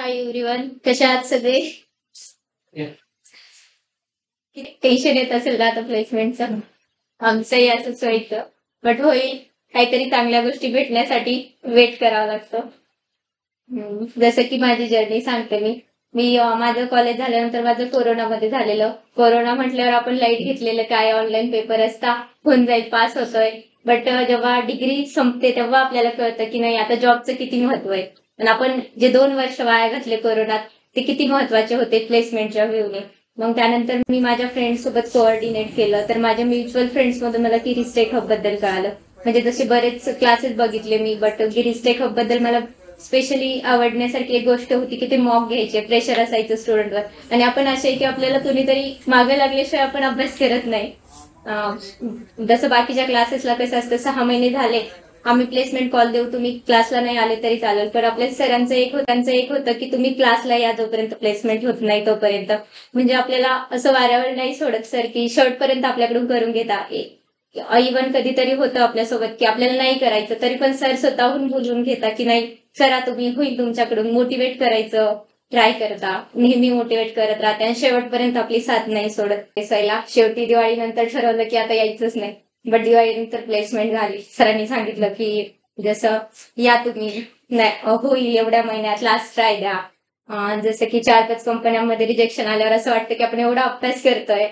Hi everyone, कशा आहात सगळे? किती टेन्शन येत असेल ना आता प्लेसमेंटचं. आमचंही असंच व्हायचं, बट होईल. काहीतरी चांगल्या गोष्टी भेटण्यासाठी वेट करावं लागतं. जसं की माझी जर्नी सांगते मी. माझं कॉलेज झाल्यानंतर माझं कोरोनामध्ये झालेलं. कोरोना म्हटल्यावर आपण लाईट घेतलेलं काय ऑनलाईन पेपर असता, होऊन जाईल, पास होतोय. बट जेव्हा डिग्री संपते तेव्हा आपल्याला कळतं की नाही आता जॉबचं किती महत्व आहे. आणि आपण जे 2 वर्ष वाया घातले कोरोनात ते किती महत्वाचे होते प्लेसमेंटच्या व्ह्यूने. मग त्यानंतर मी माझ्या फ्रेंड सोबत कोऑर्डिनेट केलं तर माझ्या म्युच्युअल फ्रेंड्स मधून मला गिरिस्टेक हब बद्दल कळालं. म्हणजे जसे बरेच क्लासेस बघितले मी, बट गिरिस्टेक हब बद्दल मला स्पेशली आवडण्यासारखी एक गोष्ट होती की ते मॉक घ्यायचे, प्रेशर असायचं स्टुडंटवर. आणि आपण असे की आपल्याला कुणीतरी मागे लागल्याशिवाय आपण अभ्यास करत नाही. जसं बाकीच्या क्लासेसला कसं असतं 6 महिने झाले आम्ही प्लेसमेंट कॉल देऊ, तुम्ही क्लासला नाही आले तरी चालेल. पण आपल्या सरांचं एक होतं की तुम्ही क्लासला या जोपर्यंत प्लेसमेंट होत नाही तोपर्यंत. म्हणजे आपल्याला असं वाऱ्यावर नाही सोडत सर की शर्ट पर्यंत आपल्याकडून करून घेता. इव्हन कधीतरी होतं आपल्यासोबत की आपल्याला नाही करायचं तरी पण सर स्वतःहून बोलवून घेता की नाही करा तुम्ही, होईल तुमच्याकडून. मोटिवेट करायचं ट्राय करता, नेहमी मोटिवेट करत राहते आणि शेवटपर्यंत आपली साथ नाही सोडत. दिसायला शेवटी दिवाळीनंतर ठरवलं की आता यायचंच नाही. बट दिवाळीनंतर प्लेसमेंट झाली. सरांनी सांगितलं की जसं या तुम्ही, नाही होईल एवढ्या महिन्यात, लास्ट ट्राय द्या. जसं की 4-5 कंपन्यांमध्ये रिजेक्शन आल्यावर असं वाटतं की आपण एवढा अभ्यास करतोय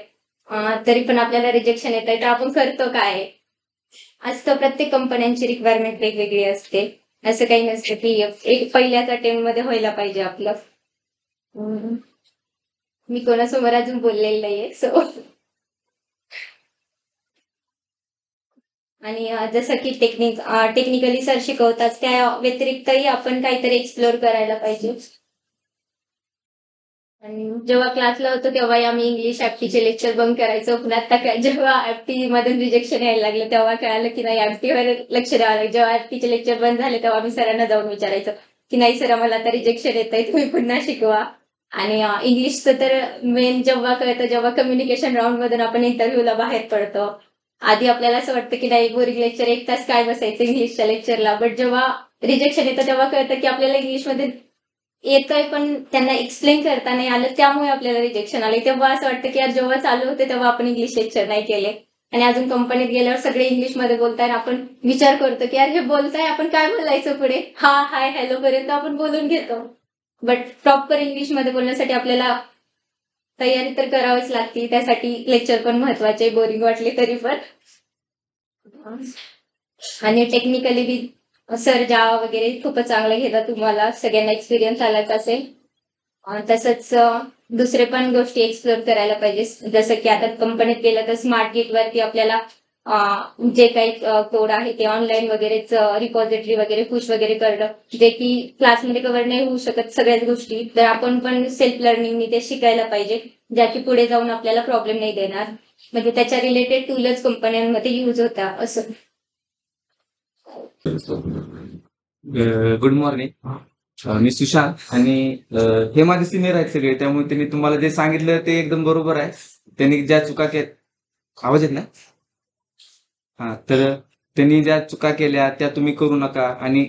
तरी पण आपल्याला रिजेक्शन येत आहे, तर आपण करतो काय असतं. प्रत्येक कंपन्यांची रिक्वायरमेंट वेगवेगळी असते. असं काही नसतं की एक पहिल्याच अटेम्प्ट मध्ये व्हायला पाहिजे आपलं. मी कोणासमोर अजून बोललेलं नाहीये सो. आणि जसं की टेक्निकली सर शिकवतात त्या व्यतिरिक्तही आपण काहीतरी एक्सप्लोर करायला पाहिजे. आणि जेव्हा क्लासला होतो तेव्हाही आम्ही इंग्लिश ऍप्टीचे लेक्चर बंक करायचो. पण आता काय जेव्हा ऍप्टी मधून रिजेक्शन यायला लागलं तेव्हा कळालं की नाही ऍप्टीवर लक्ष द्यावं लागलं. जेव्हा ऍप्टीचे लेक्चर बंद झाले तेव्हा आम्ही सरांना जाऊन विचारायचो की नाही सर मला आता रिजेक्शन येत आहे, तुम्ही पुन्हा शिकवा. आणि इंग्लिशचं तर मेन जेव्हा कळतं जेव्हा कम्युनिकेशन राऊंड मधून आपण इंटरव्ह्यूला बाहेर पडतो. आधी आपल्याला असं वाटतं की नाही बोरिंग लेक्चर, 1 तास काय बसायचं इंग्लिशच्या लेक्चरला. बट जेव्हा रिजेक्शन येतं तेव्हा कळतं की आपल्याला इंग्लिशमध्ये येतंय पण त्यांना एक्सप्लेन करता नाही आलं त्यामुळे आपल्याला रिजेक्शन आले. तेव्हा असं वाटतं की यार जेव्हा चालू होते तेव्हा आपण इंग्लिश लेक्चर नाही केले. आणि अजून कंपनीत गेल्यावर सगळे इंग्लिशमध्ये बोलताय आपण विचार करतो की यार हे बोलताय आपण काय बोलायचं पुढे. हा हाय हॅलो पर्यंत आपण बोलून घेतो. बट प्रॉपर इंग्लिशमध्ये बोलण्यासाठी आपल्याला तयारी तर करावीच लागते. त्यासाठी लेक्चर पण महत्वाचे, बोरिंग वाटले तरी पण. आणि टेक्निकली बी सर जावा वगैरे खूपच चांगलं घेतात. तुम्हाला सगळ्यांना एक्सपिरियन्स आलाच असेल. तसंच दुसरे पण गोष्टी एक्सप्लोर करायला पाहिजे. जसं की आता कंपनीत गेलं तर स्मार्ट गेट वरती आपल्याला जे काही कोड आहे ते ऑनलाईन वगैरेच रिपॉझिटरी वगैरे पुश वगैरे करणं, जे की क्लासमध्ये कव्हर नाही होऊ शकत सगळ्याच गोष्टी. तर आपण पण सेल्फ लर्निंगनी ते शिकायला पाहिजे, ज्या की पुढे जाऊन आपल्याला प्रॉब्लेम नाही देणार. म्हणजे त्याच्या रिलेटेड टूलच कंपन्यांमध्ये युज होता असं. Good morning. मी सुशांत आणि हे माझे सिनियर आहेत सगळे, त्यामुळे त्यांनी तुम्हाला जे सांगितलं ते एकदम बरोबर आहे. त्यांनी ज्या चुका केल्या, आवाज येत ना, हा, तर त्यांनी ज्या चुका केल्या त्या तुम्ही करू नका. आणि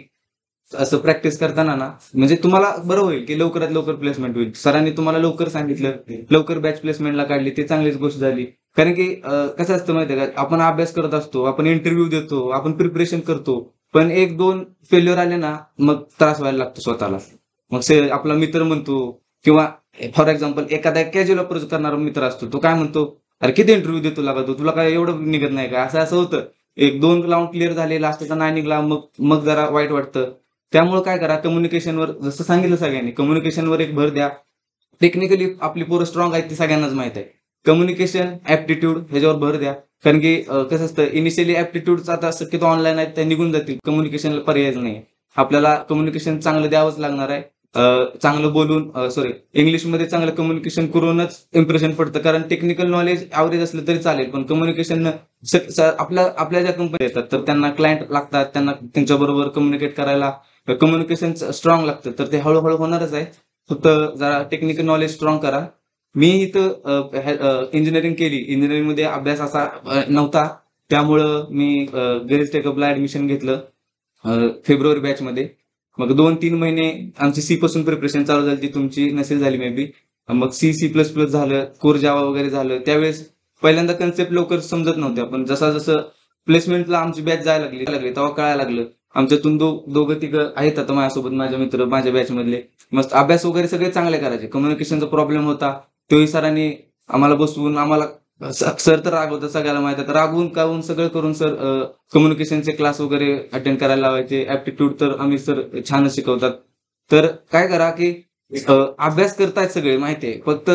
असं प्रॅक्टिस करताना ना म्हणजे तुम्हाला बरं होईल की लवकरात लवकर प्लेसमेंट होईल. सरांनी तुम्हाला लवकर सांगितलं, लवकर बॅच प्लेसमेंटला काढली, ते चांगलीच गोष्ट झाली. कारण की कसं असतं माहितीये का, आपण अभ्यास करत असतो, आपण इंटरव्ह्यू देतो, आपण प्रिपरेशन करतो, पण 1-2 फेल्युअर आले ना मग त्रास व्हायला लागतो स्वतःला. मग आपला मित्र म्हणतो, किंवा फॉर एक्झाम्पल एखादा कॅज्युअल अप्रोच करणारा मित्र असतो, तो काय म्हणतो, अरे किती इंटरव्ह्यू देतो लागा तू, तुला काय एवढं निघत नाही का, असं असं होतं. 1-2 राऊंड क्लिअर झाले, लास्टचा नाही निघला, मग मग जरा वाईट वाटतं. त्यामुळे काय करा, कम्युनिकेशनवर जसं सांगितलं सगळ्यांनी, कम्युनिकेशनवर एक भर द्या. टेक्निकली आपली पोरं स्ट्रॉंग आहेत ती सगळ्यांनाच माहित आहे. कम्युनिकेशन, ऍप्टिट्यूड ह्याच्यावर भर द्या. कारण की कसं असतं, इनिशियली ऍप्टिट्यूडचा आता शक्यतो ऑनलाईन आहेत त्या निघून जातील, कम्युनिकेशनला पर्यायच नाही. आपल्याला कम्युनिकेशन चांगलं द्यावंच लागणार आहे. चांगलं बोलून, सॉरी, इंग्लिशमध्ये चांगलं कम्युनिकेशन करूनच इम्प्रेशन पडतं. कारण टेक्निकल नॉलेज ॲव्हरेज असलं तरी चालेल, पण कम्युनिकेशन आपल्या ज्या कंपनी येतात तर त्यांना क्लायंट लागतात, त्यांना त्यांच्याबरोबर कम्युनिकेट करायला कम्युनिकेशन स्ट्रॉंग लागतं. तर ते हळूहळू होणारच आहे. फक्त जरा टेक्निकल नॉलेज स्ट्रॉंग करा. मी इथं इंजिनिअरिंग केली, इंजिनिअरिंगमध्ये अभ्यास असा नव्हता, त्यामुळं मी गरीज टेकअपला ऍडमिशन घेतलं फेब्रुवारी बॅचमध्ये. मग 2-3 महिने आमची सी पासून प्रिपरेशन चालू झाली, ती तुमची नसेल झाली मे बी. मग C++ झालं, कोर जावा वगैरे झालं. त्यावेळेस पहिल्यांदा कन्सेप्ट लवकर समजत नव्हत्या, पण जसं प्लेसमेंटला आमची बॅच जायला लागली तेव्हा कळायला लागलं. आमच्यातून दोघं तिघं आहेत आता माझ्यासोबत, माझे मित्र माझ्या बॅच मधले. मस्त अभ्यास वगैरे सगळे चांगले करायचे. कम्युनिकेशनचा प्रॉब्लेम होता, तोही सरांनी आम्हाला बसवून आम्हाला सर तर रागवतात सगळ्याला माहिती आहे, रागवून कावून सगळं करून सर कम्युनिकेशनचे क्लास वगैरे अटेंड करायला लावायचे. ऍप्टिट्यूड तर आम्ही सर छानच शिकवतात. तर काय करा की अभ्यास करतायत सगळे माहितीये, फक्त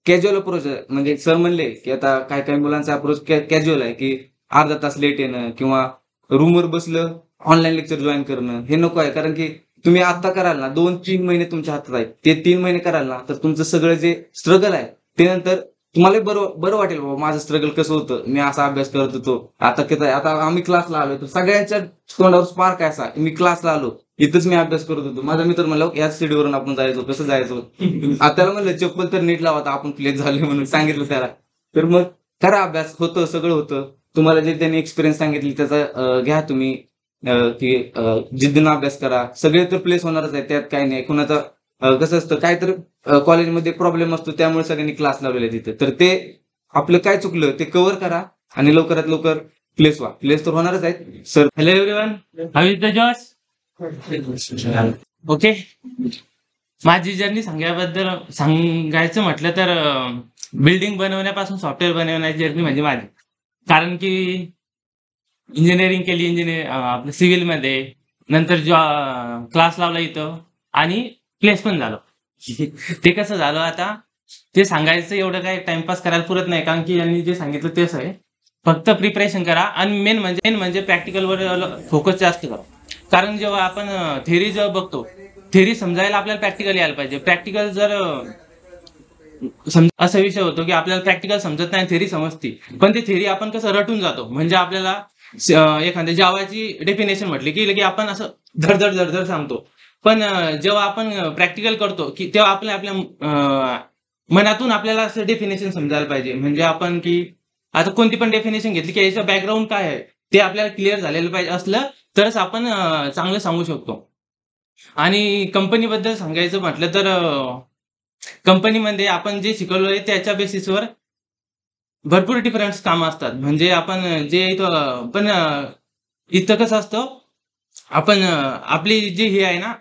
कॅज्युअल अप्रोच म्हणजे सर म्हणले की आता काय काय मुलांचा अप्रोच कॅज्युअल आहे की अर्धा तास लेट येणं किंवा रूमवर बसलं ऑनलाईन लेक्चर जॉईन करणं, हे नको आहे. कारण की तुम्ही आता कराल ना, 2-3 महिने तुमच्या हातात आहेत, ते 3 महिने कराल ना, तर तुमचं सगळं जे स्ट्रगल आहे ते नंतर तुम्हाला बरं वाटेल. बाबा माझं स्ट्रगल कसं होतं, मी असा अभ्यास करत होतो. आता आम्ही क्लासला आलोय तर सगळ्यांच्या तोंडावर स्पार्क आहे असा, मी क्लासला आलो, इथंच मी अभ्यास करत होतो. माझा मित्र म्हणला याच स्टडीवरून आपण जायचो, कसं जायचो. त्याला म्हणलं चप्पल तर नीट लावा, आपण प्लेस झाले म्हणून सांगितलं त्याला. तर मग करा अभ्यास, होतं सगळं होतं. तुम्हाला जे त्यांनी एक्सपिरियन्स सांगितली त्याचा घ्या तुम्ही, की जिद्दीनं अभ्यास करा. सगळे तर प्लेस होणारच आहे, त्यात काही नाही. कुणाचा कसं असतं, काय तर कॉलेजमध्ये प्रॉब्लेम असतो, त्यामुळे सगळ्यांनी क्लास लावलेले तिथे. तर ते आपलं काय चुकलं ते कव्हर करा आणि लवकरात लवकर प्लेस व्हा. प्लेस तर होणारच आहेत sir. Hello everyone, how is the जॉस? ओके, माझी जर्नी सांगायचं म्हटलं तर बिल्डिंग बनवण्यापासून सॉफ्टवेअर बनवण्याची जर्नी म्हणजे माझी. कारण की इंजिनिअरिंग केली, आपलं सिव्हिलमध्ये, नंतर क्लास लावला इथं आणि प्लेस पण झालो. ते कसं झालं आता ते सांगायचं एवढं काय टाइमपास करायला पुरत नाही, कारण की यांनी जे सांगितलं तेच आहे. फक्त प्रिपरेशन करा आणि मेन म्हणजे प्रॅक्टिकलवर फोकस जास्त करा. कारण जेव्हा आपण थेअरी जेव्हा बघतो, थेअरी समजायला आपल्याला प्रॅक्टिकल यायला पाहिजे. प्रॅक्टिकल जर असा विषय होतो की आपल्याला प्रॅक्टिकल समजत नाही, थेअरी समजते, पण ते थेअरी आपण कसं रटून जातो. म्हणजे आपल्याला एखाद्या जावाची डेफिनेशन म्हटली की आपण असं धडधड सांगतो. पण जेव्हा आपण प्रॅक्टिकल करतो की तेव्हा आपल्या मनातून आपल्याला असं डेफिनेशन समजायला पाहिजे. म्हणजे आपण की आता कोणती पण डेफिनेशन घेतली की याचं बॅकग्राऊंड काय आहे ते आपल्याला क्लिअर झालेलं पाहिजे, असलं तरच आपण चांगलं सांगू शकतो. आणि कंपनीबद्दल सांगायचं म्हटलं तर कंपनीमध्ये आपण जे शिकवलंय त्याच्या बेसिसवर भरपूर डिफरंट कामं असतात. म्हणजे आपण जे इथं कसं असतं, आपण आपली जी हे आहे ना,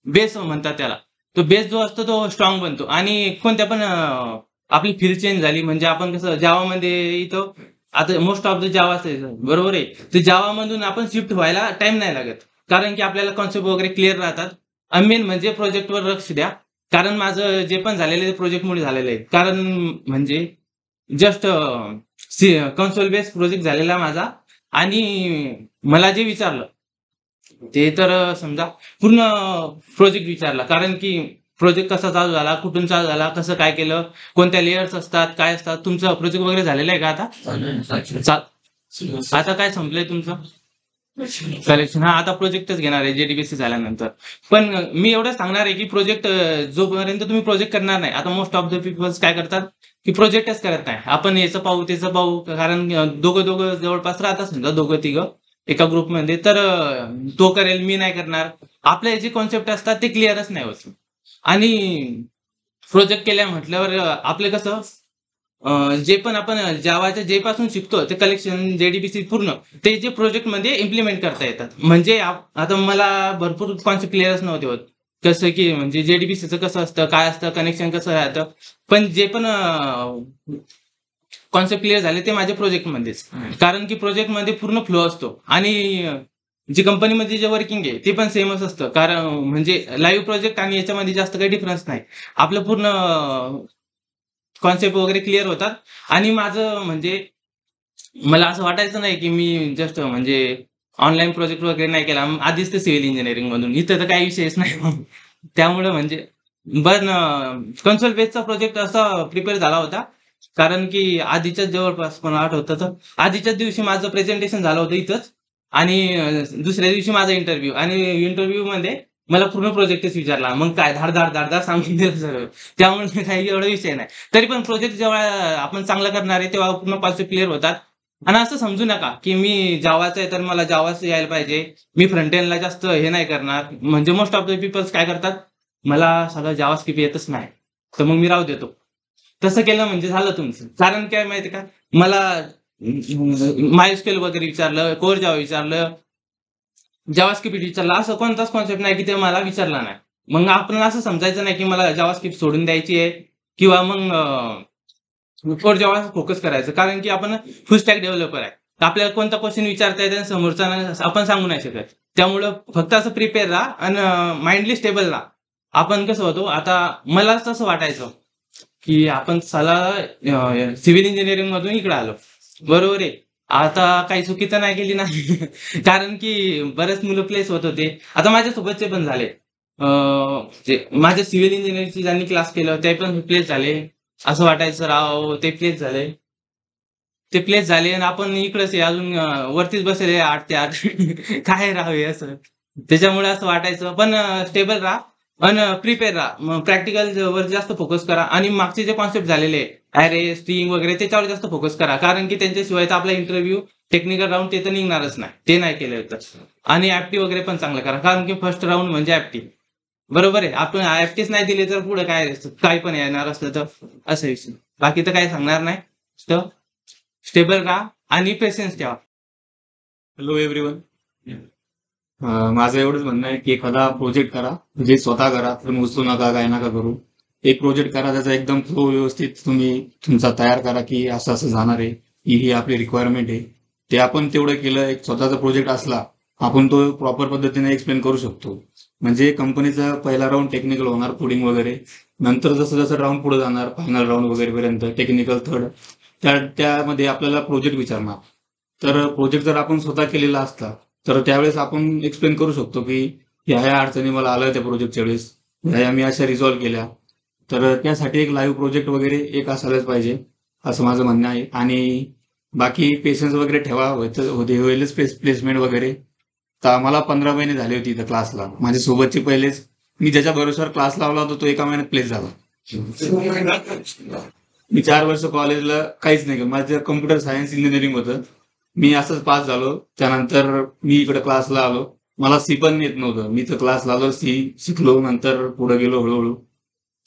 बेस म्हणतात त्याला, तो बेस जो असतो तो स्ट्रॉंग बनतो. आणि कोणत्या पण आपली फील्ड चेंज झाली म्हणजे आपण कसं जावामध्ये इथं आता मोस्ट ऑफ द जावा असेल, बरोबर आहे, तर जावामधून आपण शिफ्ट व्हायला टाइम नाही लागत, कारण की आपल्याला कॉन्सेप्ट वगैरे क्लिअर राहतात. आणि मेन म्हणजे प्रोजेक्टवर लक्ष द्या, कारण माझं जे पण झालेलं आहे प्रोजेक्टमुळे झालेलं आहे. कारण म्हणजे जस्ट कन्सोल बेस प्रोजेक्ट झालेला माझा. आणि मला जे विचारलं ते तर समजा पूर्ण प्रोजेक्ट विचारला, कारण की प्रोजेक्ट कसा चालू झाला, कुठून चालू झाला, कसं काय केलं, कोणत्या लेयर्स असतात, काय असतात. तुमचं प्रोजेक्ट वगैरे झालेलं आहे का आता काय संपलंय तुमचं कलेक्शन? हा, आता प्रोजेक्टच घेणार आहे जेडीबीसी झाल्यानंतर. पण मी एवढं सांगणार आहे की प्रोजेक्ट जोपर्यंत तुम्ही प्रोजेक्ट करणार नाही, आता मोस्ट ऑफ द पीपल्स काय करतात की प्रोजेक्टच करत नाही, आपण याचं पाहू त्याचं पाहू. कारण दोघं जवळपास राहतात समजा, दोघं तिघं एका ग्रुपमध्ये, तर तो करेल मी नाही करणार. आपले जे कॉन्सेप्ट असतात ते क्लिअरच नाही होत. आणि प्रोजेक्ट केल्या म्हटल्यावर आपलं कसं जे पण आपण जावाच्या जे पासून शिकतो ते कलेक्शन जेडीबीसी पूर्ण ते जे प्रोजेक्ट मध्ये इम्प्लिमेंट करता येतात. म्हणजे आता मला भरपूर कॉन्सेप्ट क्लिअरच नव्हते होत, कसं की म्हणजे जेडीबीसीचं कसं असतं, काय असतं, कनेक्शन कसं राहतं. पण जे पण कॉन्सेप्ट क्लिअर झाले ते माझ्या प्रोजेक्टमध्येच, कारण की प्रोजेक्टमध्ये पूर्ण फ्लो असतो. आणि जी कंपनीमध्ये जे वर्किंग आहे ते पण सेमच असतं, कारण म्हणजे लाईव्ह प्रोजेक्ट आणि याच्यामध्ये जास्त काही डिफरन्स नाही. आपलं पूर्ण कॉन्सेप्ट वगैरे क्लिअर होतात. आणि माझं म्हणजे मला असं वाटायचं नाही की मी जस्ट म्हणजे ऑनलाईन प्रोजेक्ट वगैरे नाही केला, आधीच ते सिव्हिल इंजिनिअरिंग मधून, इथं तर काही विषयच नाही. त्यामुळे म्हणजे पण कन्सोल बेसचा प्रोजेक्ट असा प्रिपेअर झाला होता, कारण की आधीच्याच जवळपास मला आठवतं तर आधीच्याच दिवशी माझं प्रेझेंटेशन झालं होतं इथंच. आणि दुसऱ्या दिवशी माझा इंटरव्ह्यू, आणि इंटरव्ह्यू मध्ये मला पूर्ण प्रोजेक्टच विचारला. मग काय धाड सांगून दिलं सगळं. त्यामुळे काही एवढा विषय नाही. तरी पण प्रोजेक्ट जेव्हा आपण चांगला करणार आहे तेव्हा पूर्ण कॉन्सेप्ट क्लिअर होतात. आणि असं समजू नका की मी जावाचं आहे तर मला जावाच यायला पाहिजे, मी फ्रंट एंडला जास्त हे नाही करणार. म्हणजे मोस्ट ऑफ द पीपल्स काय करतात, मला सगळं जावास्क्रिप्ट येतच नाही तर मग मी राहू देतो. तसं केलं म्हणजे झालं तुमचं. कारण काय माहिती का, मला मायस्क्वेल वगैरे विचारलं, कोर जावा विचारलं, जावास्क्रिप्ट विचारलं, असं कोणताच कॉन्सेप्ट नाही की ते मला विचारला नाही. मग आपण असं समजायचं नाही की मला जावास्क्रिप्ट सोडून द्यायची आहे किंवा मग कोर जावा फोकस करायचं. कारण की आपण फुल स्टॅक डेव्हलपर आहे. तर आपल्याला कोणता क्वेश्चन विचारता येते आणि समोरचा आपण सांगू नाही शकत. त्यामुळं फक्त असं प्रिपेअर राहा आणि माइंडली स्टेबल राहा. आपण कसं होतो, आता मला तसं वाटायचं की आपण सिव्हिल इंजिनिअरिंग मधून इकडे आलो, बरोबर आहे. आता काही चुकी तर नाही केली ना. कारण की बरेच मुलं प्लेस होत होते. आता माझ्यासोबतचे पण झाले. जे माझ्या सिव्हिल इंजिनिअरिंगचे ज्यांनी क्लास केलं ते पण प्लेस झाले. असं वाटायचं राव ते प्लेस झाले. ते प्लेस झाले आणि आपण इकडेच आहे अजून वरतीच बसले 8 ते 8. काय राव हे असं. त्याच्यामुळे असं वाटायचं. पण स्टेबल राहा आणि प्रिपेअर राहा. मग प्रॅक्टिकल वर जास्त फोकस करा आणि मागचे जे कॉन्सेप्ट झालेले अरे स्ट्रिंग वगैरे त्याच्यावर जास्त फोकस करा. कारण की त्यांच्याशिवाय तर आपला इंटरव्ह्यू टेक्निकल राऊंड ते तर निघणारच नाही. ते नाही केलं तर. आणि ऍप्टी वगैरे पण चांगलं करा. कारण की फर्स्ट राऊंड म्हणजे ऍप्टी. बरोबर आहे. आपण ऍप्टीच नाही दिले तर पुढे काय पण येणार असलं तर असं विषय. बाकी तर काही सांगणार नाही. स्टेबल राहा आणि पेशन्स ठेवा. Hello everyone. माझं एवढंच म्हणणं आहे की एखादा प्रोजेक्ट करा, जे स्वतः करा, तुम्ही उचलू नका, काय नका करू. एक प्रोजेक्ट करा, त्याचा एकदम फ्लो व्यवस्थित तुम्ही तुमचा तयार करा की असं असं जाणार आहे, ही आपली रिक्वायरमेंट आहे. ते आपण तेवढं केलं, एक स्वतःचा प्रोजेक्ट असला आपण तो प्रॉपर पद्धतीने एक्सप्लेन करू शकतो. म्हणजे कंपनीचा पहिला राऊंड टेक्निकल होणार, कोडिंग वगैरे. नंतर जसं जसं राऊंड पुढे जाणार, फायनल राऊंड वगैरे पर्यंत टेक्निकल थर्ड, त्यामध्ये आपल्याला प्रोजेक्ट विचारणार. तर प्रोजेक्ट जर आपण स्वतः केलेला असता तर त्यावेळेस आपण एक्सप्लेन करू शकतो की ह्या अडचणी मला आल्या त्या प्रोजेक्टच्या वेळेस, ह्या मी अशा रिझॉल्व्ह केल्या. तर त्यासाठी एक लाईव्ह प्रोजेक्ट वगैरे एक असायलाच पाहिजे, असं माझं म्हणणं आहे. आणि बाकी पेशन्स वगैरे ठेवा, होईलच प्लेसमेंट वगैरे. तर मला 15 महिने झाले होते इथं क्लासला. माझ्या सोबतचे पहिलेच, मी ज्याच्या भरोश्यावर क्लास लावला होता तो एका महिन्यात प्लेस झाला. मी 4 वर्ष कॉलेजला काहीच नाही केलं. माझं कम्प्युटर सायन्स इंजिनिअरिंग होतं. मी असंच पास झालो. त्यानंतर मी इकडे क्लासला आलो. मला सी पण येत नव्हतं. मी तर क्लासला आलो, सी शिकलो, नंतर पुढे गेलो हळूहळू.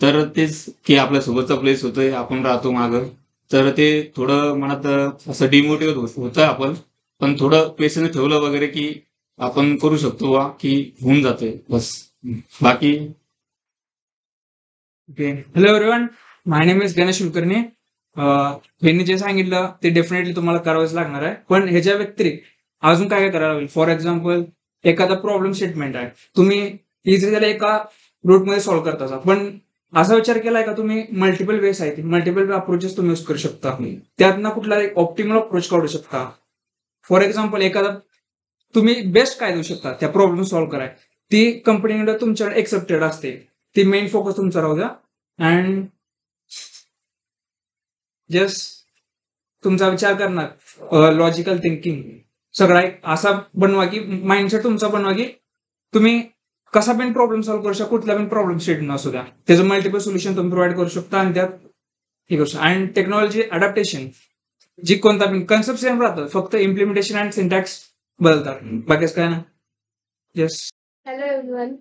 तर तेच की आपल्या सोबतचा प्लेस होतोय, आपण राहतो मागं. तर ते थोडं मनात असं डिमोटिवेट होतं आपण. पण थोडं पेशन्स ठेवलं वगैरे की आपण करू शकतो बा, की होऊन जाते बस. बाकी okay. Hello everyone, my name is Ganesh Kulkarni. यांनी जे सांगितलं ते डेफिनेटली तुम्हाला करावंच लागणार आहे. पण ह्याच्या व्यतिरिक्त अजून काय काय करायला लागेल. फॉर एक्झाम्पल, एखादा प्रॉब्लेम स्टेटमेंट आहे, तुम्ही इझिली त्याला एका रूटमध्ये सॉल्व्ह करता. पण असा विचार केलाय का तुम्ही मल्टिपल वेस आहेत, मल्टिपल अप्रोचेस तुम्ही यूज करू शकता, त्यातनं कुठला एक ऑप्टिमल अप्रोच काढू शकता. फॉर एक्झाम्पल, एखादा तुम्ही बेस्ट काय देऊ शकता त्या प्रॉब्लेम सॉल्व्ह कराय, ती कंपनीकडे तुमच्याकडे एक्सेप्टेड असते. ती मेन फोकस तुमचा राहू द्या. अँड जस्ट तुमचा विचार करणार, लॉजिकल थिंकिंग सगळा एक असा बनवा की माइंडसेट तुमचा बनवा की तुम्ही कसा पण प्रॉब्लेम सॉल्व्ह करू शकता. कुठला पण प्रॉब्लेम स्टेटमेंट असू द्या, त्याचं मल्टिपल सोल्युशन तुम्ही प्रोव्हाइड करू शकता. आणि त्यात हे करू शकता. अँड टेक्नॉलॉजी अडॅप्टेशन, जी कोणता पण कन्सेप्ट सेम राहतं, फक्त इम्प्लिमेंटेशन अँड सिंटॅक्स बदलतात. बाकीच काय ना. येस. Hello everyone.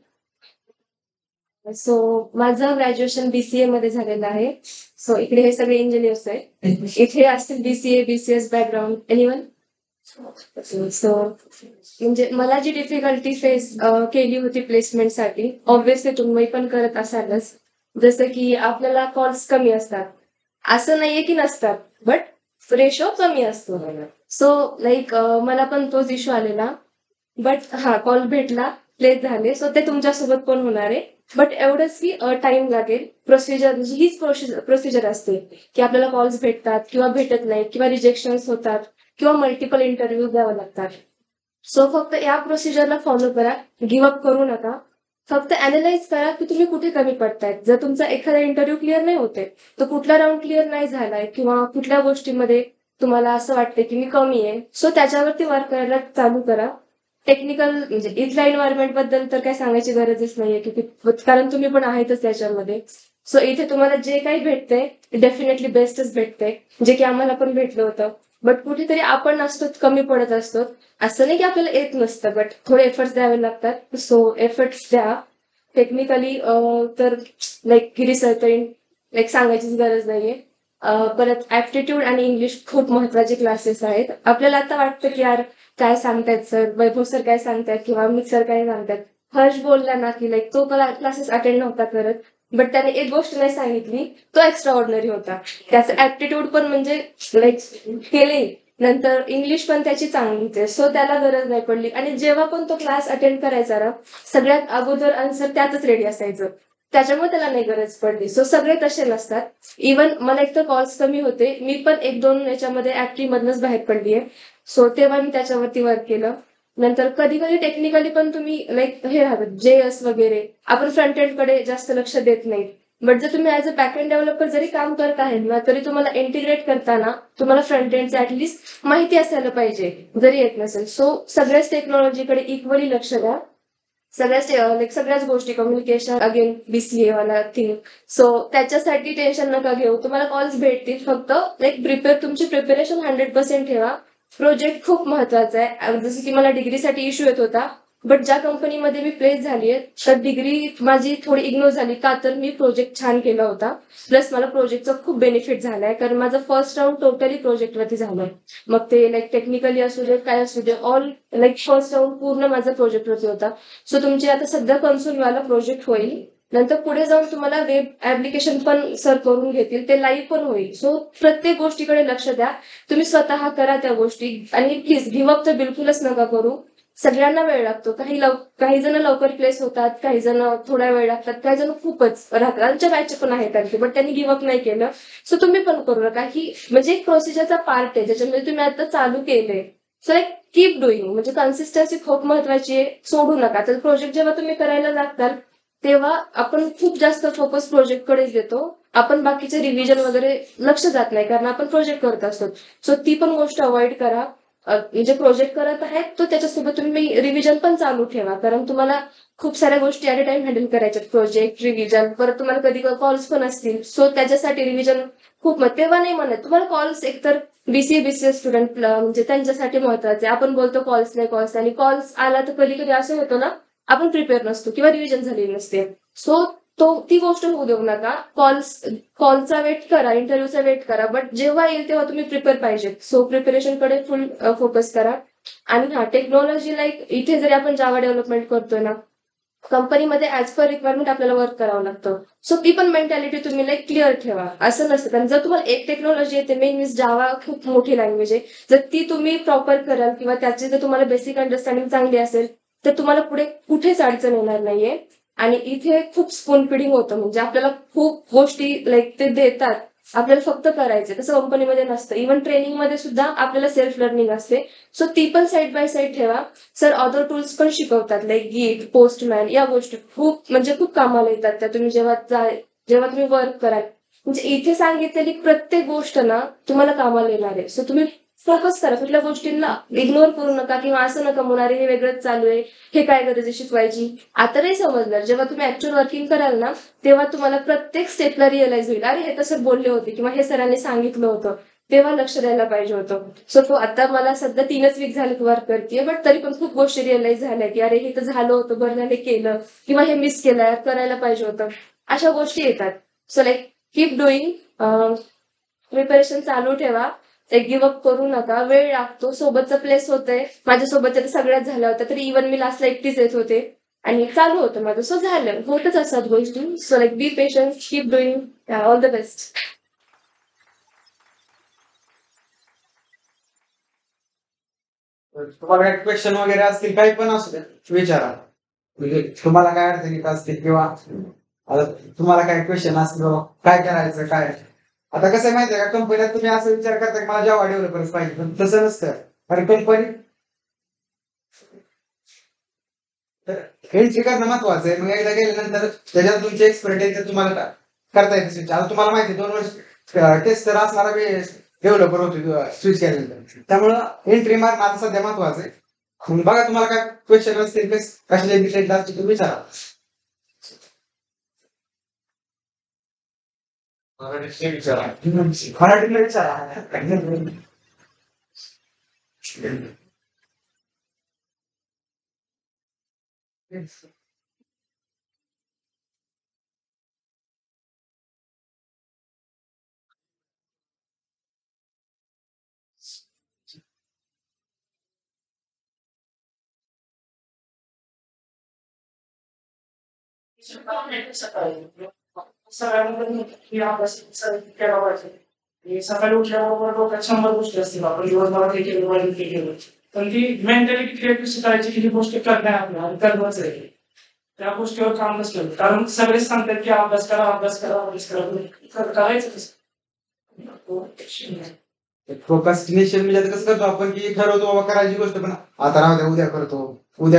सो माझं ग्रॅज्युएशन BCA मध्ये झालेलं आहे. सो इकडे हे सगळे इंजिनियर्स आहेत. इथे असतील BCA, BCS background, anyone? So म्हणजे मला जी डिफिकल्टी फेस केली होती प्लेसमेंटसाठी, ऑब्व्हियसली तुम्ही पण करत असालच. जसं की आपल्याला कॉल्स कमी असतात, असं नाहीये की नसतात, बट रेशो कमी असतो. सो लाईक मला पण तोच इश्यू आलेला. बट हा कॉल भेटला, प्लेस झाले. सो ते तुमच्यासोबत पण होणार आहे. बट एवढंच की टाइम लागेल. प्रोसिजर हीच प्रोसिजर असते की आपल्याला कॉल्स भेटतात किंवा भेटत नाही, किंवा रिजेक्शन्स होतात, किंवा मल्टिपल इंटरव्ह्यू द्यावे लागतात. सो फक्त या प्रोसिजरला फॉलो करा, गिव्ह अप करू नका. फक्त अॅनालाइज करा की तुम्ही कुठे कमी पडतायत. जर तुमचा एखादा इंटरव्ह्यू क्लिअर नाही होते, तर कुठला राऊंड क्लिअर नाही झालाय, किंवा कुठल्या गोष्टीमध्ये तुम्हाला असं वाटतंय की मी कमी आहे, सो त्याच्यावरती वर्क करायला चालू करा. टेक्निकल म्हणजे इथल्या एन्व्हायरमेंट बद्दल तर काय सांगायची गरजच नाहीये, की कारण तुम्ही पण आहेतच त्याच्यामध्ये. सो इथे तुम्हाला जे काही भेटतंय डेफिनेटली बेस्टच भेटतंय, जे की आम्हाला पण भेटलं होतं. बट कुठेतरी आपण असतो कमी पडत असतो. असं नाही की आपल्याला येत नसतं, बट थोडे एफर्ट्स द्यावे लागतात. सो एफर्ट्स द्या. टेक्निकली तर लाईक गिरीसरकडे लाईक सांगायचीच गरज नाहीये. परत ऍप्टिट्यूड आणि इंग्लिश खूप महत्वाचे क्लासेस आहेत. आपल्याला आता वाटतं की यार काय सांगतायत सर, वैभव सर काय सांगतायत किंवा अमित सर काय सांगतायत. हर्ष बोलला ना की लाईक तो क्लासेस अटेंड नव्हता करत, बट त्याने एक गोष्ट नाही सांगितली, तो एक्स्ट्रा ऑर्डिनरी होता. त्याचं ऍप्टिट्यूड पण म्हणजे लाईक केले, नंतर इंग्लिश पण त्याची चांगलीच आहे. सो त्याला गरज नाही पडली. आणि जेव्हा पण तो क्लास अटेंड करायचा ना, सगळ्यात अगोदर आन्सर त्यातच रेडी असायचं. त्याच्यामुळे त्याला नाही गरज पडली. सो सगळे तसे नसतात. इवन मला एक तर कॉल्स कमी होते, मी पण 1-2 याच्यामध्ये ऍक्टिव्ह मधनच बाहेर पडलीये. सो तेव्हा मी त्याच्यावरती वर्क केलं. नंतर कधी कधी टेक्निकली पण तुम्ही लाईक हे राहतात JS वगैरे, आपण फ्रंट एंड कडे जास्त लक्ष देत नाही. बट जर तुम्ही ऍज अ बॅकएंड डेव्हलपर जरी काम करत आहे ना, तरी तुम्हाला इंटिग्रेट करताना तुम्हाला फ्रंट एंडचं ऍटलिस्ट माहिती असायला पाहिजे, जरी येत नसेल. सो सगळ्याच टेक्नॉलॉजीकडे इक्वली लक्ष द्या. सगळ्याच गोष्टी, कम्युनिकेशन अगेन BCA वाला थिंग. सो त्याच्यासाठी टेन्शन नका घेऊ, तुम्हाला कॉल्स भेटतील. फक्त लाईक तुमची प्रिपरेशन 100% ठेवा. प्रोजेक्ट खूप महत्वाचा आहे. जसं की मला डिग्रीसाठी इश्यू येत होता, बट ज्या कंपनीमध्ये मी प्लेस झालीये तर डिग्री माझी थोडी इग्नोर झाली का, तर मी प्रोजेक्ट छान केला होता. प्लस मला प्रोजेक्टचा खूप बेनिफिट झालाय, कारण माझं फर्स्ट राऊंड टोटली प्रोजेक्टवरती झालं. मग ते लाईक टेक्निकली असू दे, काय असू दे, ऑल लाईक फर्स्ट राऊंड पूर्ण माझा प्रोजेक्टवरती होता. सो तुमचे आता सध्या कन्सोलवाला प्रोजेक्ट होईल, नंतर पुढे जाऊन तुम्हाला वेब ऍप्लिकेशन पण सर करून घेतील, ते लाईव्ह पण होईल. सो प्रत्येक गोष्टीकडे लक्ष द्या. तुम्ही स्वतः करा त्या गोष्टी. आणि प्लीज गिव्हअप तर बिलकुलच नका करू. सगळ्यांना वेळ लागतो. काही जण लवकर प्लेस होतात, काही जण थोडा वेळ लागतात, काही जण खूपच राहतात. आमच्या बॅच पण आहेत त्यांचे, बट त्यांनी गिव्हअप नाही केलं. सो तुम्ही पण करू नका. ही म्हणजे एक प्रोसिजरचा पार्ट आहे, ज्याच्यामध्ये तुम्ही आता चालू केले. So like keep doing. म्हणजे कन्सिस्टन्सी खूप महत्वाची आहे, सोडू नका. तर प्रोजेक्ट जेव्हा तुम्ही करायला लागताल, तेव्हा आपण खूप जास्त फोकस प्रोजेक्टकडेच देतो. आपण बाकीचे रिव्हिजन वगैरे लक्ष जात नाही, कारण आपण प्रोजेक्ट करत असतो. सो ती पण गोष्ट अवॉइड करा. म्हणजे प्रोजेक्ट करत आहेत तो त्याच्यासोबत तुम्ही रिव्हिजन पण चालू ठेवा, कारण तुम्हाला खूप साऱ्या गोष्टी ऍट अ टाइम हँडल करायच्यात. प्रोजेक्ट, रिव्हिजन, परत तुम्हाला कधी कॉल्स पण असतील. सो त्याच्यासाठी रिव्हिजन खूप तेव्हा नाही म्हणत तुम्हाला कॉल्स एकतर BCA स्टुडंट म्हणजे त्यांच्यासाठी महत्वाचे. आपण बोलतो कॉल्स नाही, आणि कॉल्स आला तर कधी कधी असं होतं ना, आपण प्रिपेअर नसतो किंवा रिव्हिजन झालेली नसते. सो ती गोष्ट होऊ देऊ नका. कॉलचा वेट करा, इंटरव्ह्यूचा वेट करा, बट जेव्हा येईल तेव्हा तुम्ही प्रिपेअर पाहिजे. सो प्रिपरेशनकडे फुल फोकस करा. आणि हा टेक्नॉलॉजी लाईक इथे जरी आपण जावा डेव्हलपमेंट करतोय ना, कंपनीमध्ये ऍज पर रिक्वायरमेंट आपल्याला वर्क करावं लागतं. सो ती पण मेंटॅलिटी तुम्ही लाईक क्लिअर ठेवा. असं नसतं, कारण जर तुम्हाला एक टेक्नॉलॉजी येते, मेन मीन्स जावा खूप मोठी लँग्वेज आहे, जर ती तुम्ही प्रॉपर कराल किंवा त्याची जर तुम्हाला बेसिक अंडरस्टँडिंग चांगली असेल, तर तुम्हाला पुढे कुठेच अडचण येणार नाहीये. आणि इथे खूप स्पून फिडिंग होतं, म्हणजे आपल्याला खूप गोष्टी लाईक ते देतात, आपल्याला फक्त करायचे. तसं कंपनीमध्ये नसतं. इव्हन ट्रेनिंगमध्ये सुद्धा आपल्याला सेल्फ लर्निंग असते. सो ती पण साईड बाय साईड ठेवा. सर अदर टूल्स पण शिकवतात, लाईक गीट, पोस्टमॅन, या गोष्टी खूप कामाला येतात त्या तुम्ही जेव्हा तुम्ही वर्क कराल. म्हणजे इथे सांगितलेली प्रत्येक गोष्ट ना तुम्हाला कामाला येणार आहे. सो तुम्ही फोकस करा, कुठल्या गोष्टींना इग्नोर करू नका किंवा असं नका म्हणणार हे वेगळंच चालू आहे, हे काय गरज आहे शिकवायची. आता नाही समजणार. जेव्हा तुम्ही ऍक्च्युअल वर्किंग कराल ना, तेव्हा तुम्हाला प्रत्येक स्टेपला रिअलाइज होईल, अरे हे तर सर बोलले होते किंवा हे सरांनी सांगितलं होतं, तेव्हा लक्ष द्यायला पाहिजे होतं. सो आता मला सध्या 3च वीक झाले वर्क करते, बट तरी पण खूप गोष्टी रिअलाइज झाल्या की अरे हे तर झालं होतं, बरं झालं केलं, किंवा हे मिस केलं, करायला पाहिजे होतं. अशा गोष्टी येतात. So like keep doing. Preparation चालू ठेवा. गिव्हअप करू नका. वेळ लागतो. सोबतचं प्लेस होतंय. माझ्यासोबतच्या तर सगळ्याच झाल्या होत्या, तरी इव्हन मी लास्टला एकटीच येत होते आणि चालू होतं माझं. सो झालं, होतच असतात गोष्टी. So like be patience, keep doing. All the best. तुम्हाला काही क्वेश्चन वगैरे असतील, काही पण असू दे विचारा. म्हणजे तुम्हाला काय अडचणी येत असतील किंवा आता तुम्हाला काय क्वेश्चन असतील, बाबा काय करायचं काय. आता कसं आहे माहितीये का, कंपनीत तुम्ही असं विचार करता की मला जावा डेव्हलपर्स पाहिजे, पण तसं नसतं. कारण कंपनी एंट्री करणं महत्वाचं आहे. मग एकदा गेल्यानंतर त्याच्यात तुमची एक्सपर्टाईज तुम्हाला करता येते स्विच. आता तुम्हाला माहिती 2 वर्ष टेस्टर असणारा डेव्हलपर होतो स्विच केल्यानंतर. त्यामुळं एंट्री मारणं आता सध्या महत्वाचं आहे. मग बघा तुम्हाला काय क्वेश्चन असतील, कशाचे डिटेल असतील तुम्ही विचारा. मराठीतलं विचारा. सकाळी उठल्याबरोबर डोक्यात 100 गोष्टी असतील आपण दिवसभरात हे केलं पाहिजे ते केलं पण ती मेंटॅलिटी क्रिएट कशी करायची की ही गोष्ट करणे आपल्याला करणंच आहे त्या गोष्टीवर काम नसलं कारण सगळेच सांगतात की अभ्यास करा अभ्यास करा अभ्यास करा पण करायचं कसं प्रोकास्टिनेशन म्हणजे आता कसं करतो आपण की ठरवतो बाबा करायची गोष्ट पण आता राहू द्या उद्या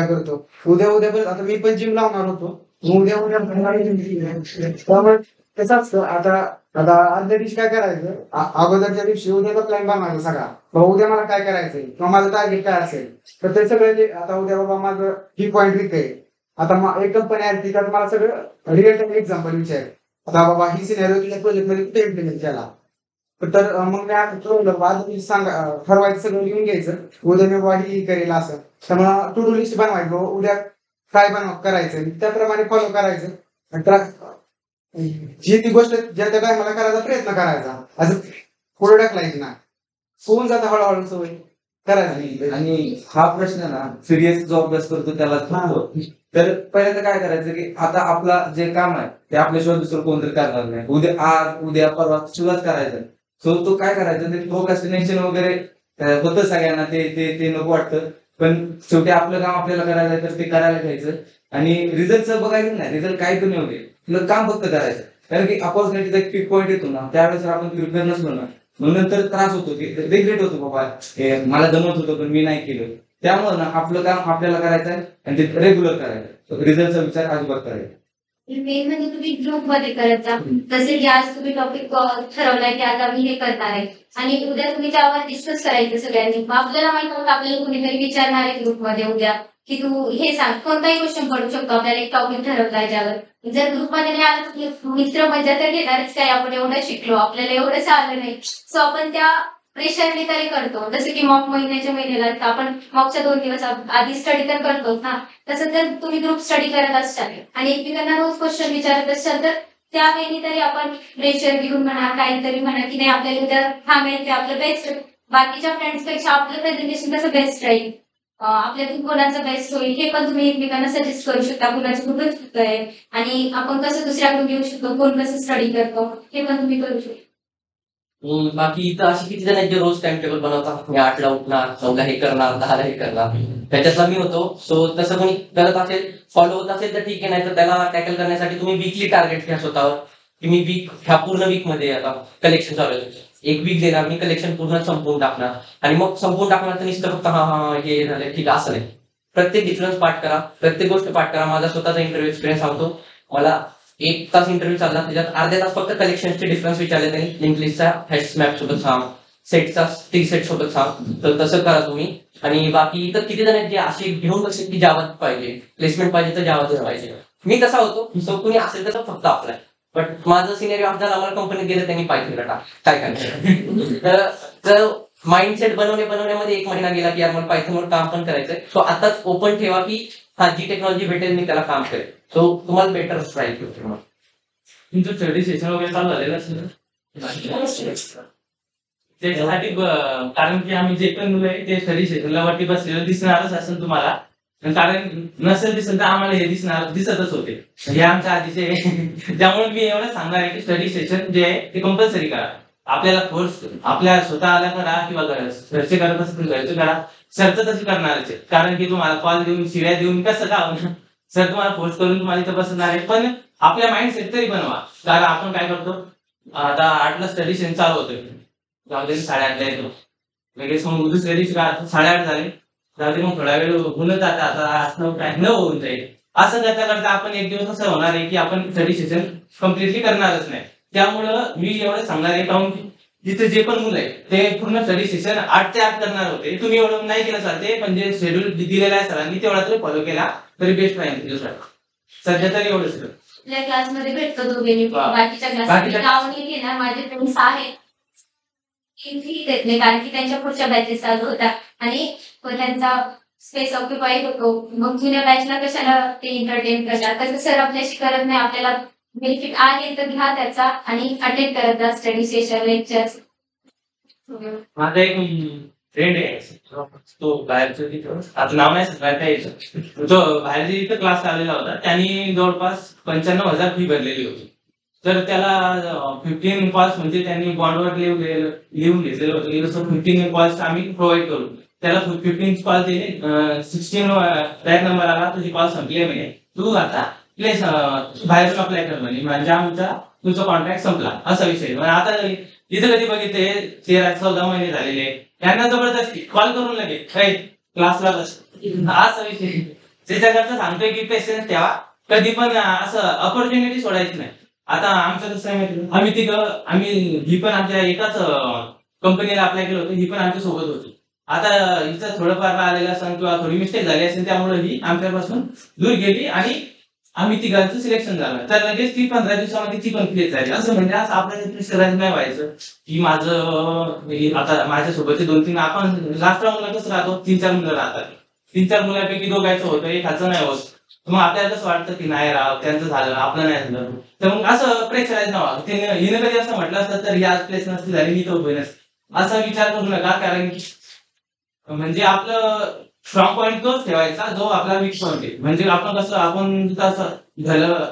करतो उद्या पण आता मी पण जिम लावणार होतो उद्या त्यामुळे कसं असतं आता आदल्या दिवशी काय करायचं अगोदरच्या दिवशी उद्याचा प्लॅन बनवायचा सगळा बाबा उद्या मला काय करायचंय किंवा माझं टार्गेट काय असेल तर ते सगळं जे आता उद्या बाबा माझं ही पॉईंट विक आहे आता एक कंपनी आहे त्यात मला सगळं रिअल टाइम एक्झाम्पल विचार आता बाबा ही सिनेरिओ तुझ्या प्रोजेक्ट मध्ये कुठे इम्प्लिमेंट केला तर मग मी आज ठरवायचं सगळं लिहून घ्यायचं उद्या मी बाबा ही करेल असं त्यामुळे टू डू लिस्ट बनवायचं उद्या काय करायचं त्याप्रमाणे फॉलो करायचं जी ती गोष्ट ज्या त्या टायमाला करायचा प्रयत्न करायचा असं पुढे ढकलायची ना होऊन जातं हळूहळू सवय करायचं आणि हा प्रश्न ना सिरियस जो अभ्यास करतो त्याला थांबतो तर पहिल्यांदा काय करायचं की आता आपला जे काम आहे ते आपल्याशिवाय दुसरं कोणतरी करणार नाही उद्या परवा सुरुवात करायचं सो तो काय करायचं ते प्रोक्रॅस्टिनेशन वगैरे होतं सगळ्यांना ते नको वाटतं पण शेवटी आपलं काम आपल्याला करायचं तर ते करायला घ्यायचं आणि रिझल्टचं बघायचं नाही रिझल्ट काय पण येऊ दे तुला काम फक्त करायचं कारण की अपॉर्च्युनिटीचा एक पिक पॉईंट येतो ना त्यावेळेस आपण प्रिपेअर नसलो ना मग नंतर त्रास होतो की रिग्रेट होतो बाबा मला जमत होतं पण मी नाही केलं त्यामुळे ना आपलं काम आपल्याला करायचं आहे आणि ते रेग्युलर करायचं रिझल्टचा विचार अजिबात करायचा मेन म्हणजे तुम्ही ग्रुप मध्ये करत जा जसे की आज तुम्ही टॉपिक ठरवलाय की आता मी हे करणार आहे आणि उद्या तुम्ही त्यावर डिस्कस करायचं सगळ्यांनी मग आपल्याला माहित होतं आपल्याला कुणीतरी विचारणार आहे ग्रुपमध्ये उद्या की तू हे सांग कोणताही क्वेश्चन पडू शकतो आपल्याला एक टॉपिक ठरवलाय त्यावर जर ग्रुपमध्ये नाही आलं मित्र मजा तर घेणारच काय आपण एवढं शिकलो आपल्याला एवढंच आलं नाही सो आपण त्या प्रेशरने तरी करतो जसं की मॉक महिन्याला आपण मॉकच्या 2 दिवस आधी स्टडी तर करतोच ना तसं जर तुम्ही ग्रुप स्टडी करत असाल आणि एकमेकांना रोज क्वेश्चन विचारत असाल तर त्यावेळी तरी आपण प्रेशर घेऊन म्हणा काहीतरी म्हणा की नाही आपल्याला उद्या थांबायचं आपलं बेस्ट बाकीच्या फ्रेंड्स पेक्षा आपलं प्रेझेंटेशन कसं बेस्ट राहील आपल्यातून कोणाचं बेस्ट होईल हे पण तुम्ही एकमेकांना सजेस्ट करू शकता कुणाचं कुठं चुकतंय आणि आपण कसं दुसऱ्याकडून घेऊ शकतो कोण कसं स्टडी करतो हे पण तुम्ही करू शकता बाकी इथं अशी किती जण आहेत जे रोज टाइम टेबल बनवतात मी 8ला उठणार 9ला हे करणार 10ला हे करणार त्याच्यातला मी होतो सो तसं कोणी करत असेल फॉलो होत असेल तर ठीक आहे नाही तर त्याला टॅकल करण्यासाठी तुम्ही वीकली टार्गेट घ्या स्वतःवर की मी ह्या पूर्ण वीक मध्ये आता कलेक्शन चालू आहे एक वीक देणार मी कलेक्शन पूर्ण संपवून टाकणार आणि मग संपवून टाकणार तर नुसतं फक्त हा हे झालं ठीक असं नाही प्रत्येक डिफरन्स पाठ करा प्रत्येक गोष्ट पाठ करा माझा स्वतःचा इंटरव्ह्यू एक्सपिरियन्स सांगतो मला 1 तास इंटरव्ह्यू चालला त्याच्यात अर्ध्या तास फक्त कलेक्शनचे डिफरन्स विचारले त्यांनी लिंक लिस्टचा हॅश मॅप सोबत सांग सेटचा टी सेट सोबत सांग तर तसं करा तुम्ही आणि बाकी तर किती जण आहेत जे असे घेऊन बसले की जावात पाहिजे प्लेसमेंट पाहिजे तर जावातच पाहिजे मी कसा होतो सो कुणी असेल तर फक्त अप्लाय बट माझं सिनेरिओ असं झालं आम्हाला कंपनीत गेलं त्यांनी पाहिजे काय करायचं तर माइंडसेट बनवण्यामध्ये 1 महिना गेला की यार मला पायथनवर काम पण करायचंय सो आताच ओपन ठेवा की हा जी टेक्नॉलॉजी भेटेल मी त्याला काम करेल सो तुम्हाला बेटर राहील तुमचं स्टडी सेशन वगैरे चालू झालेलं असेल त्याच्यासाठी कारण की आम्ही जे पण मुलं आहे ते स्टडी सेशनला वरती बसलेलं दिसणारच असेल तुम्हाला कारण नसेल दिसेल तर आम्हाला हे दिसतच होते हे आमच्या आधीचे त्यामुळे मी एवढं सांगणार आहे की स्टडी सेशन जे आहे ते कंपल्सरी करा आपल्याला फोर्स आपल्या स्वतःला करा किंवा घरचे करत असतील घरचे करा सरचं तसं करणारच आहे कारण की तुम्हाला कॉल देऊन शिव्या देऊन कसं का सर तुम्हाला फोर्स करून तुम्हाला इथं बसणार आहे पण आपल्या माइंडसेट तरी बनवा कारण आपण काय करतो आता 8ला स्टडी सेशन चालू होतोय जाऊ दे 8:30ला येतो लगेच मग दुसऱ्या दिवशी 8:30 झाले जाऊ दे मग थोडा वेळ होऊन जातं आता 8-9 होऊन जाईल असं करता करता आपण एक दिवस असं होणार आहे की आपण स्टडी सेशन कम्प्लिटली करणारच नाही त्यामुळं मी एवढं सांगणार आहे कारण जिथे जे पण मुलं आहे ते पूर्ण स्टडी सेशन 8 ते 8 करणार होते तुम्ही एवढं नाही केलं चालते पण जे शेड्यूल दिलेलं आहे सरांनी तेवढा तरी फॉलो केला तरी बेस्ट राहील तुझ्यासाठी सध्या तरी एवढंच आपल्या क्लासमध्ये भेटतो दोघेंनी बाकीच्या क्लासमध्ये नाव नाही घेणार माझे फ्रेंड्स आहेत ठीक देत नाही कारण की त्यांच्या पुढच्या बॅचेस चालू होता आणि व त्यांचा स्पेस ऑक्युपाय होतो. मग जुन्या बॅचला कशाला ते एंटरटेन करतात, तसं सर आपल्याशी करत नाही. आपल्याला बेनिफिट आहे तर घ्या त्याचा आणि अटेंड करत जा स्टडी सेशन लेक्चर्स. माझा एक फ्रेंड आहे, तो बाहेरचं तिथं आता नाव नाही सांगायचं यायचं, तो बाहेर तिथं क्लास लावलेला होता. त्यांनी जवळपास 95,000 फी भरलेली होती. तर त्याला 15 कॉल्स म्हणजे त्यांनी बॉन्डवर लिहून घेतलेलं होतं, जसं 15 कॉल्स आम्ही प्रोव्हाइड करू. त्याला 15 कॉल दिले, 16 बॅक नंबर आला, तुझी कॉल संपली म्हणे, तू आता प्लेस बाहेरून अप्लाय कर म्हणे, म्हणजे आमचा तुझा कॉन्ट्रॅक्ट संपला असा विषय. आता इथं कधी बघितले 13-14 महिने झालेले, यांना जबरदस्ती कॉल करून लगेच क्लासला असा विषय. त्याच्याकरता सांगतोय की पेशन्स ठेवा, कधी पण असं अपॉर्च्युनिटी सोडायची नाही. आता आमचं कसं आहे माहिती, आम्ही ही पण आमच्या एकाच कंपनीला अप्लाय केलं होतं, ही पण आमच्या सोबत होती. आता हिचं थोडंफार आलेलं असेल किंवा थोडी मिस्टेक झाली असेल, त्यामुळे ही आमच्यापासून दूर गेली आणि आम्ही तिघांचं सिलेक्शन झालं. तर लगेच ती 15 दिवसामध्ये ती पण क्लिअर झाली. असं म्हणजे असं आपल्याला करायचं नाही व्हायचं की माझं आता माझ्यासोबतचे 2-3 आपण लास्ट राऊंडला कसं राहतो, 3-4 मुलं राहतात. 3-4 मुलांपैकी दोघांचं होतं, एकाचं नाही होत. मग आपल्याला कसं वाटतं की नाही राव त्यांचं झालं आपलं नाही झालं. तर मग असं प्रेशराईज नव्हा. हिनं कधी असं म्हटलं असतं तर ही आज प्लेस नसती झाली, मी तर उभे नसते. असा विचार करू नका, कारण की म्हणजे आपलं स्ट्रॉंग पॉईंट तोच ठेवायचा जो आपला वीक पॉईंट आहे. म्हणजे आपण कसं आपण तिथं असं झालं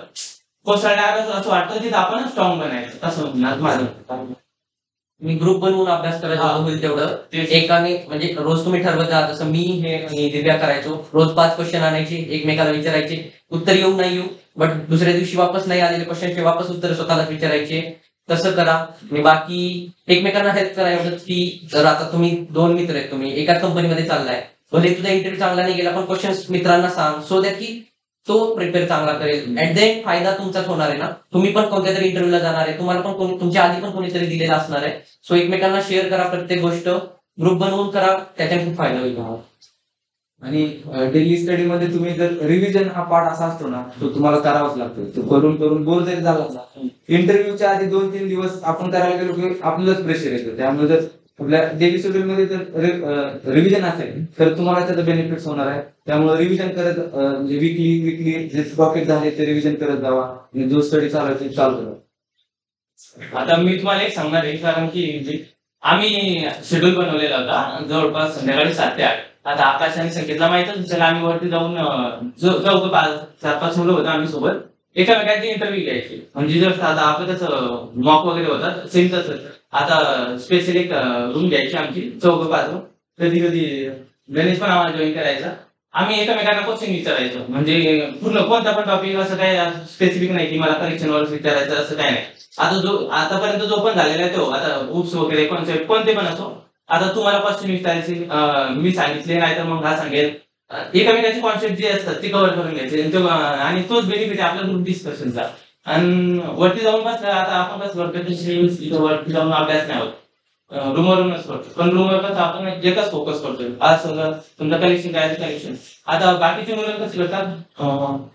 कोसळणार असं वाटतं, तिथं आपण स्ट्रॉंग बनायचं असं म्हणणार माझं. मी ग्रुप बनवून अभ्यास करायचा होईल तेवढं एकाने, म्हणजे रोज तुम्ही ठरवत जा. जसं मी हे आणि दिव्या करायचो, रोज 5 क्वेश्चन आणायचे, एकमेकाला विचारायचे, उत्तर येऊ नाही येऊ, बट दुसऱ्या दिवशी वापस नाही आलेले क्वेश्चनचे वापस उत्तर स्वतःला विचारायचे. तसं करा. आणि बाकी एकमेकांना हेल्प करा एवढंच की जर आता तुम्ही 2 मित्र आहेत, तुम्ही एकाच कंपनीमध्ये चाललाय, भले तुझा इंटरव्ह्यू चांगला नाही गेला पण क्वेश्चन्स मित्रांना सांग, सो दॅट की तो प्रिपेअर चांगला करेल. ऍट द एंड फायदा तुमचाच होणार आहे ना. तुम्ही पण कोणत्या तरी इंटरव्ह्यूला जाणार आहे, तुम्हाला पण कोणी तुमच्या आधी पण कोणीतरी दिलेला असणार आहे. सो एकमेकांना शेअर करा, प्रत्येक गोष्ट ग्रुप बनवून करा, त्याच्याने खूप फायदा होईल तुम्हाला. आणि डेली स्टडी मध्ये तुम्ही जर रिव्हिजन हा पार्ट असा असतो ना, तो तुम्हाला करावाच लागतो. तो करून करून बोर जरी झाला ना, इंटरव्ह्यूच्या आधी 2-3 दिवस आपण करायला गेलो की आपलंच प्रेशर येतं. त्यामुळे जर आपल्या डेली शेड्यूल मध्ये जर रिव्हिजन असेल तर तुम्हाला त्याचा बेनिफिट्स होणार आहे. त्यामुळे रिव्हिजन करत म्हणजे विकली जे टॉपिक झाले ते रिव्हिजन करत जावा, आणि जो स्टडी चालू आहे ते चालू करा. आता मी तुम्हाला एक सांगणार आहे, कारण की आम्ही शेड्यूल बनवलेला होता जवळपास संध्याकाळी 7 ते 8. आता आकाश आणि संकेतला माहितच असेल, आम्ही वरती जाऊन 4-5 मुलं होतं आम्ही सोबत, एकामेकांची इंटरव्ह्यू घ्यायची. म्हणजे जर आता आपलं कसं मॉक वगैरे होतात सेम तसं. आता स्पेशल एक रूम घ्यायची आमची 4-5. कधी कधी गणेश पण आम्हाला जॉईन करायचा. आम्ही एकमेकांना क्वेश्चन विचारायचो, म्हणजे पूर्ण कोणता पण टॉपिक असं काही स्पेसिफिक नाही की मला करेक्शनवर विचारायचं असं काय नाही. आता आतापर्यंत जो पण झालेला आहे तो, आता उप्स वगैरे कॉन्सेप्ट कोणते पण असो, आता तुम्हाला क्वेश्चन विचारायचे, मी सांगितले नाही तर मग हा सांगेल. एकमेकांचे कॉन्सेप्ट जे असतात ते कव्हर करून घ्यायचे, आणि तोच बेनिफिट आहे आपल्या ग्रुप डिस्कशनचा. आणि वरती जाऊन बसला, आता आपण कसं करतो वरती जाऊन अभ्यास नाही होत, रूमवरूनच करतो. पण रूमवर कसं आपण एकच फोकस करतोय, आज समजा तुमचं कलेक्शन काय कलेक्शन. आता बाकीचे मुलं कसं करतात,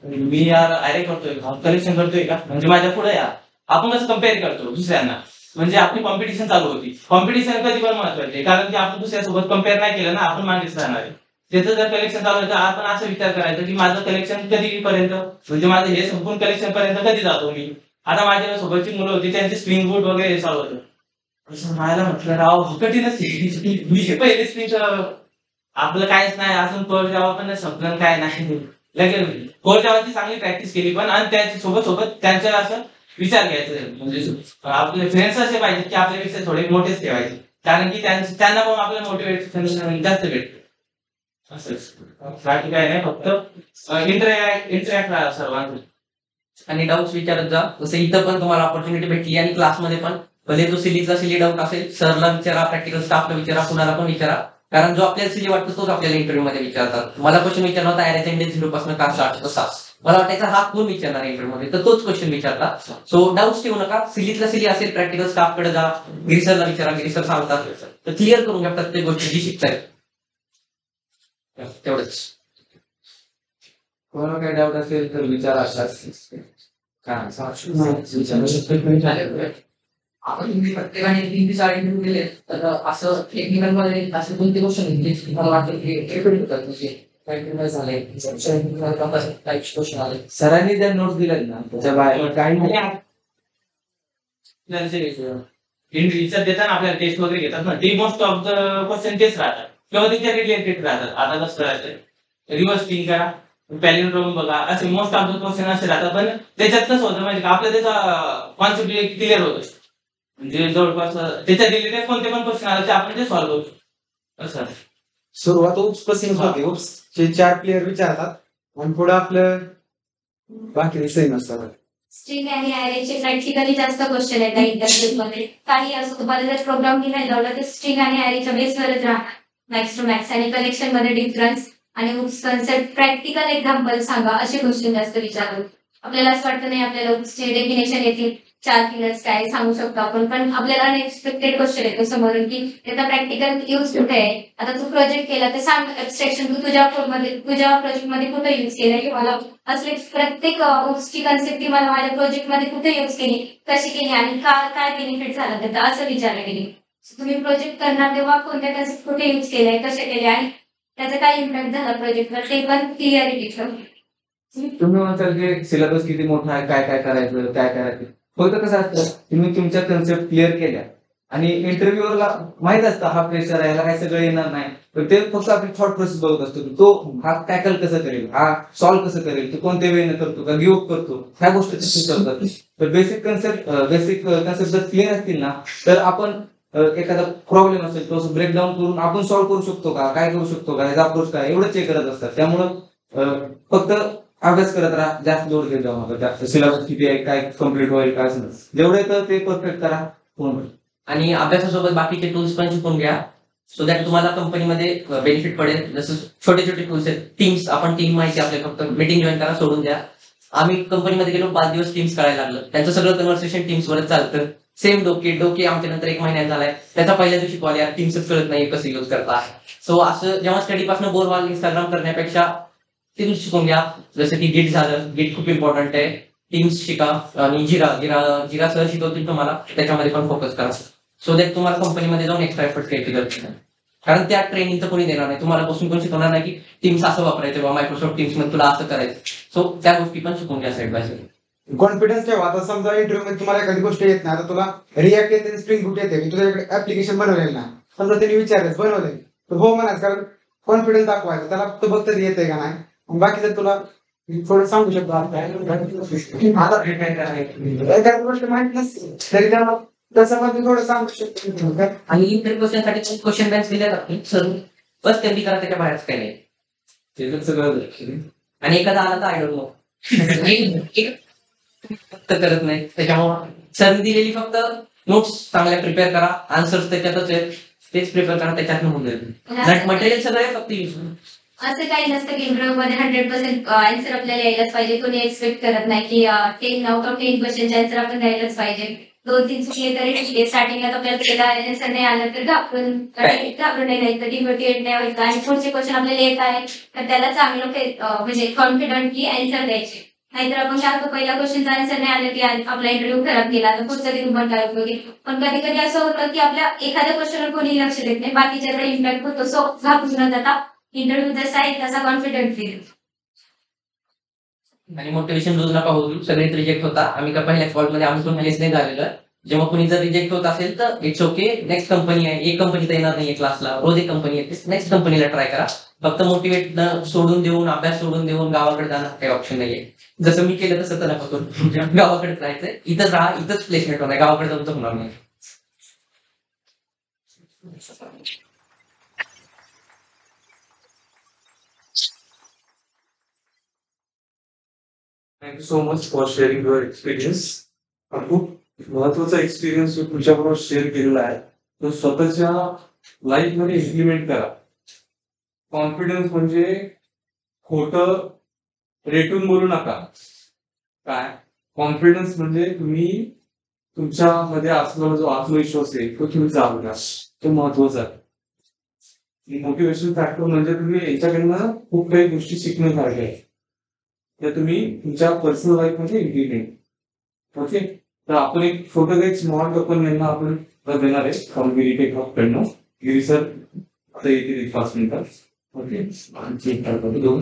मी यार अरे करतोय कलेक्शन करतोय का, म्हणजे माझ्या पुढे या आपण कसं कम्पेअर करतो दुसऱ्यांना, म्हणजे आपली कॉम्पिटिशन चालू होती. कॉम्पिटिशन कधी पण महत्वाची, कारण की आपण दुसऱ्यासोबत कम्पेअर नाही केलं ना, आपण मागेच राहणार आहे. त्याचं जर कलेक्शन चालू आहे तर आपण असं विचार करायचा की माझं कलेक्शन कधीपर्यंत, म्हणजे माझं हे संपूर्ण कलेक्शन पर्यंत कधी जातो मी. आता माझ्या सोबतची मुलं होती त्यांचे स्प्रिंग बूट वगैरे चालू होतं. मला म्हटलं राव कठीणच मी पहिले स्प्रिंग आपलं काहीच नाही अजून, कोर जावा पण संपलं काय नाही. लगेच कोर जावाची चांगली प्रॅक्टिस केली पण, आणि त्याच्या सोबत त्यांच्या असं विचार घ्यायचा, म्हणजे आपले फ्रेंड्स असे पाहिजे की आपल्यापेक्षा थोडे मोठेच ठेवायचे, कारण की त्यांना पण आपल्याला मोटिवेशन जास्त भेटतं. असंच, बाकी काय नाही, फक्त इंटरॅक्ट राहा सर्वांना. आणि डाऊट्स विचारत जा. जसं इथं पण तुम्हाला ऑपॉर्च्युनिटी भेटली आणि क्लासमध्ये पण, भले जो सिली डाऊट असेल सरला विचारा, प्रॅक्टिकल स्टाफला विचारा, कुणाला पण विचारा. कारण जो आपल्याला सिली वाटतो तोच आपल्याला इंटरव्ह्यू मध्ये विचारतात. मला क्वेश्चन विचारला होता अरेंज 0 पासून का स्टार्ट होतो 6, मला वाटायचं हा कोण विचारणार इंटरव्ह्यू मध्ये, तर तोच क्वेश्चन विचारतात. सो डाऊट्स ठेवू नका. सिलीतला सिली असेल प्रॅक्टिकल स्टाफकडे जा, गिरीसरला विचारा, गिरीसर सांगतात, तर क्लिअर करून घ्या प्रत्येक गोष्ट जी शिकताय. तेवढंच. कोणाला काही डाऊट असेल तर विचारा. आपण तुम्ही प्रत्येकाने 3 ते 4 इंटरव्ह्यू दिले तर असं टेक्निकल मध्ये असे कोणते क्वेश्चन आहेत मला वाटतं की रिपीट होतात म्हणजे काय झालंय क्वेश्चन आले. सरांनी ज्या नोट्स दिल्यात ना त्याच्या बाहेर काही विचार देताना आपल्याला टेस्ट वगैरे घेतात ना ते मोस्ट ऑफ द क्वेश्चन तेच राहतात किंवा त्याच्या रिलेटेड राहतात. आता कसं करायचं रिव्हर्स थिंक करा पॅलिंड्रोम बघा असे मोस्ट ऑफ द क्वेश्चन असे राहतात. पण त्याच्यात कसं होतं माहिती का आपल्या त्याचा कॉन्सेप्ट क्लिअर होतो म्हणजे जवळपास त्याच्या रिलेटेड कोणते पण क्वेश्चन आले ते आपण ते सॉल्व्ह करू शकतो असं. सुरुवात उप्स पासून होते. उप्स चे 4 प्लेयर विचारतात आणि पुढे आपलं बाकी सेम असतात. स्ट्रिंग आणि अॅरेचे प्रॅक्टिकली जास्त क्वेश्चन येतात इंटरव्ह्यू मध्ये. काही असं तुम्हाला जर प्रोग्राम लिहायला लावला तर स्ट्रिंग आणि अॅरेच्या बेसवरच राहणार मॅक्स टू मॅक्स. आणि कलेक्शन मध्ये डिफरन्स आणि उप्स कन्सेप्ट प्रॅक्टिकल एक्झाम्पल सांगा असे क्वेश्चन जास्त विचारतात. आपल्याला असं वाटतं नाही आपल्याला उप्सचे डेफिनेशन येतील 4 पिलर्स काय सांगू शकतो आपण पण आपल्याला अनएक्सपेक्टेड क्वेश्चन येतो समोरून की त्याचा प्रॅक्टिकल यूज कुठे आहे. आता तू प्रोजेक्ट केला तर सांग ऍब्स्ट्रॅक्शन तू तुझ्या प्रोजेक्ट मध्ये कुठे यूज केलं की मला असले प्रत्येक उप्सची कन्सेप्ट ती मला माझ्या प्रोजेक्ट मध्ये कुठे यूज केली कशी केली आणि काय बेनिफिट झाला त्याचा असं विचारलं गेले. तुम्ही प्रोजेक्ट करणार तेव्हा कोणत्या कन्सेप्ट कुठे यूज केलाय कसे केले आणि त्याचा काय इम्पॅक्ट झाला प्रोजेक्टवर ते पण क्लिअरिटी ठेवली. तुम्ही म्हणताल की सिलेबस किती मोठा आहे काय काय करायचं काय करायचं. फक्त कसं असतं तुम्ही तुमच्या कन्सेप्ट क्लिअर केल्या आणि इंटरव्ह्यूअरला माहित असतं हा प्रेशर आहे ह्याला काय सगळं येणार नाही पण ते फक्त आपली थॉट प्रोसेस बघत असतो की तो हा टॅकल कसं करेल हा सॉल्व्ह कसं करेल तो कोणत्या वेळेने करतो का गिव्ह अप करतो ह्या गोष्टी सुचवतात. तर बेसिक कन्सेप्ट जर क्लिअर असतील ना तर आपण एखादा प्रॉब्लेम असेल तो ब्रेकडाऊन करून आपण सॉल्व्ह करू शकतो का काय करू शकतो का ह्याचा अप्रोच काय एवढं चेक करत असतात. त्यामुळं फक्त अभ्यास करत राहा जास्त लोड घेत जाऊ नका. सिलेबस किती आहे काय कम्प्लीट होईल काय असं जेवढे तर ते परफेक्ट करा पूर्ण. आणि अभ्यासासोबत बाकीचे टूल्स पण शिकून घ्या सो दॅट तुम्हाला कंपनीमध्ये बेनिफिट पडेल. जसं छोटे छोटे टूल्स आहेत टीम्स आपण टीम माहिती आपल्या फक्त मीटिंग जॉईन करा सोडून द्या. आम्ही कंपनीमध्ये गेलो 5 दिवस टीम्स करायला लागलं त्यांचं सगळं कन्व्हर्सेशन टीम्सवरच चालतं. सेम डोके आमच्या नंतर 1 महिन्यात झालाय त्याचा पहिल्या दिवशी कॉल यार टीम्सच कळत नाही कसं यूज करता. सो असं जेव्हा स्टडीपासून बोर व्हाल इंस्टाग्राम करण्यापेक्षा टीम्स शिकून घ्या. जसं की गिट झालं गिट खूप इम्पॉर्टंट आहे. टीम्स शिका आणि जिरा सर शिकवतील तुम्हाला त्याच्यामध्ये पण फोकस करा सो दॅट तुम्हाला कंपनीमध्ये जाऊन एक्स्ट्रा एफर्ट घ्यायची गरज नाही. कारण त्या ट्रेनिंग तर कोणी देणार नाही तुम्हाला बसून कोण शिकवणार नाही की टीम्स असं वापरायचं किंवा मायक्रोसॉफ्ट टीम्स मध्ये तुला असं करायचं. सो त्या गोष्टी पण शिकून घ्या साईड बाय साईड. कॉन्फिडन्स ठेवा. आता समजा इंटरव्ह्यू मध्ये तुम्हाला एखादी गोष्ट येत नाही आता तुला रिॲक्ट येते स्प्रिंग बूट येते मी तुझ्याकडे ऍप्लिकेशन बनवलेलं ना समजा त्यांनी विचारलं बनवलंय तर हो म्हणायचं कारण कॉन्फिडन्स दाखवायचा त्याला फक्त बघता येते का नाही आणि बाकी जर तुला थोडं सांगू शकतो आता एखादी गोष्ट माहित नसते तरी त्याला त्याच्यामध्ये थोडं सांगू शकतो. आणि इंटरव्ह्यू क्वेश्चनसाठी क्वेश्चन बँक दिल्या जातात सर बस तेवढी करा त्याच्या बाहेरच काही नाही. ते सगळं आणि एखादा आला तर आय डोंट नो फक्त करत नाही त्याच्यामुळे सर दिलेली फक्त नोट्स चांगल्या प्रिपेअर करा आन्सर्स त्याच्यातच आहेत तेच प्रिपेअर करा त्याच्यातून होऊन जाईल. मटेरियल सगळं आहे फक्त यूज. असं काही नसतं की इंटरव्ह्यू मध्ये 100% आन्सर आपल्याला यायलाच पाहिजे. कोणी एक्सपेक्ट करत नाही की 10 आउट ऑफ 10 क्वेश्चनचे आन्सर आपण द्यायलाच पाहिजे. 2-3 चुकले तरी ठीक आहे. स्टार्टिंगला आपल्याला पहिला आन्सर नाही आलं तर घाबरून नाही द्यायचं डिमोटिवेट नाही व्हायचं आणि पुढचे क्वेश्चन आपल्याला येत आहे तर त्याला चांगलं म्हणजे कॉन्फिडंटली आन्सर द्यायचे. नाहीतर आपण काय होतो पहिला क्वेश्चनचा आन्सर नाही आलं की आपला इंटरव्ह्यू खराब गेला तर पुढचा दिन पण काय उपयोगी. पण कधी कधी असं होतं की आपल्या एखाद्या क्वेश्चनवर कोणी लक्ष देत नाही बाकीच्याचा इम्पॅक्ट होतो. सो घाबरून जाता इंटरव्ह्यू जसा आहे तसा कॉन्फिडंट येईल. आणि मोटिवेशन लूज नका होऊ. सगळेच रिजेक्ट होता आम्ही का पहिल्या कॉलमध्ये आम्ही पण मॅनेज नाही झालेलं. जेव्हा कोणी जर रिजेक्ट होत असेल तर इट्स ओके. नेक्स्ट कंपनी आहे एक कंपनी तर येणार नाही क्लासला रोज एक कंपनी येते नेक्स्ट कंपनीला ट्राय करा. फक्त मोटिवेट सोडून देऊन अभ्यास सोडून देऊन गावाकडे जाणं काही ऑप्शन नाहीये. जसं मी केलं तसं तर नका करू. गावाकडे जायचंय इथंच राहा इथंच प्लेसमेंट होणार गावाकडे जाऊन तर होणार नाही. Thank you so much for sharing your experience. खूप महत्वाचा एक्सपिरियन्स तुमच्याबरोबर शेअर केलेला आहे तो स्वतःच्या लाईफ मध्ये इम्प्लिमेंट करा. कॉन्फिडन्स म्हणजे खोटं रेटून बोलू नका. काय कॉन्फिडन्स म्हणजे तुम्ही तुमच्यामध्ये असलेला जो आत्मविश्वास आहे तो तुम्ही जाणून तो महत्वाचा आहे. मोटिवेशन फॅक्टर म्हणजे तुम्ही याच्याकडनं खूप काही गोष्टी शिकण्यासारख्या आहेत त्या तुम्ही तुमच्या पर्सनल लाईफ मध्ये इम्प्लिमेंट. ओके तर आपण एक छोटं एक स्मॉल टोकन यांना आपण देणार आहे फ्रॉम गिरीटेक हबकडनं. गिरी सर आता येतील एक 5 मिनिटात. ओके चेक करतो दोन.